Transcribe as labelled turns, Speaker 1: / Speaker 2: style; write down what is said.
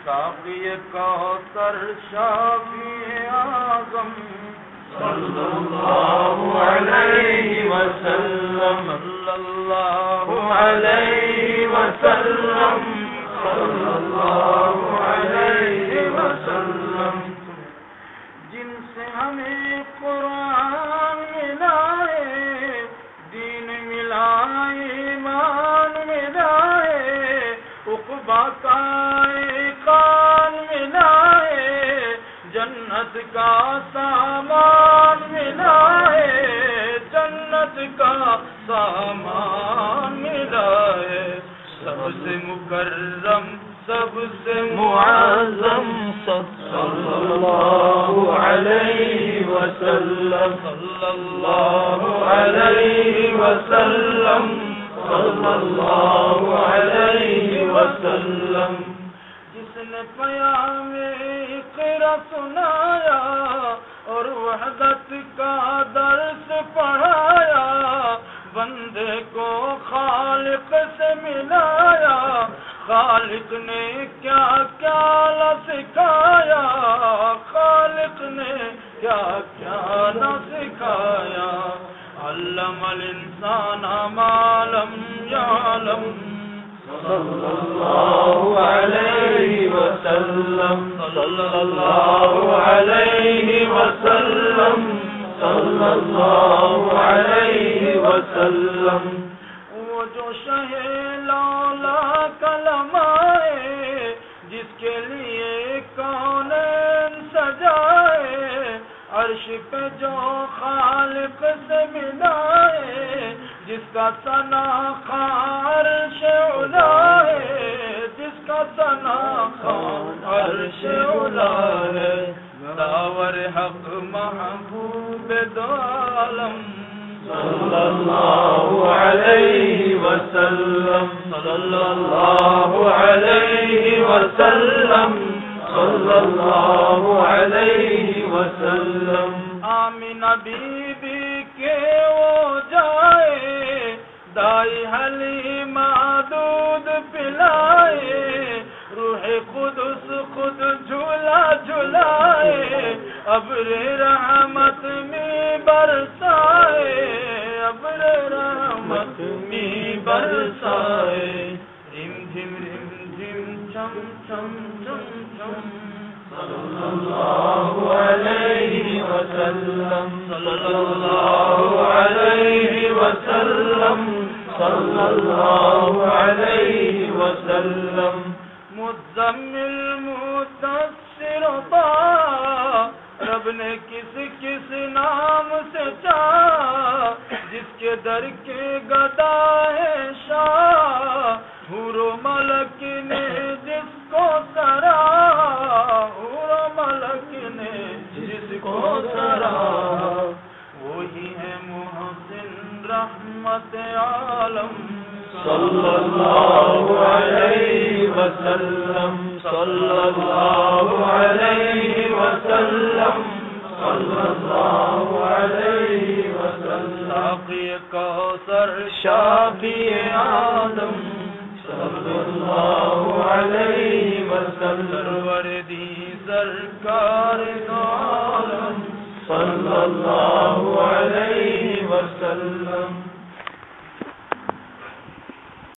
Speaker 1: ساقی کوثر شافی اعظم صلی اللہ علیہ وسلم صلی اللہ علیہ وسلم صلی اللہ علیہ وسلم جن سے ہمیں قرآن ملا ہے دین ملا ایمان ملا ہے عقبہ کا کان ملا ہے جنت کا سامان ملا ہے جنت کا سامان ملا ہے سب سے مکرم سب سے معظم صلی اللہ علیہ وسلم صلی اللہ علیہ وسلم صلی اللہ علیہ وسلم جس نے پیام اقرا سنایا اور وحدت کا درس پڑھایا بندے کو خالق سے ملایا خالق نے کیا کیا نہ سکھایا خالق نے کیا کیا نہ سکھایا علم الانسان ما لم يعلم صلی اللہ علیہ وسلم صلی اللہ علیہ وسلم صلی اللہ علیہ وسلم وہ جو شہ لالا کلمائے جس کے لیے کونین سجائے عرش پہ جو خالق سے ملائے جس کا ثنا عرش علا ہے جس کا ثنا عرش علا ہے داور حق محبوب دو عالم صلی اللہ علیہ وسلم صلی اللہ علیہ وسلم صلی اللہ علیہ وسلم آمینہ بی بی کے وہ جائے دائی حلیمہ دودھ پلائے روح قدس خود جھولا جھلائے ابر رحمت میں برسائے ابر رحمت میں برسائے رم جھم چم چم چم چم صلی اللہ علیہ وسلم صلی اللہ علیہ وسلم صلی اللہ علیہ وسلم مزمل مدثر با رب نے کس کس نام سے چاہا جس کے در کے گدا ہے شاہ حور و ملک نے جس کو سرا حور و ملک نے جس کو سرا وہی ہے محسن رحمت عالم صلی اللہ علیہ وسلم صلی اللہ علیہ وسلم صلی اللہ علیہ وسلم ساقی کوثر شافی آدم صلی اللہ علیہ وسلم سروردی سرکار دو عالم صلی اللہ علیہ وسلم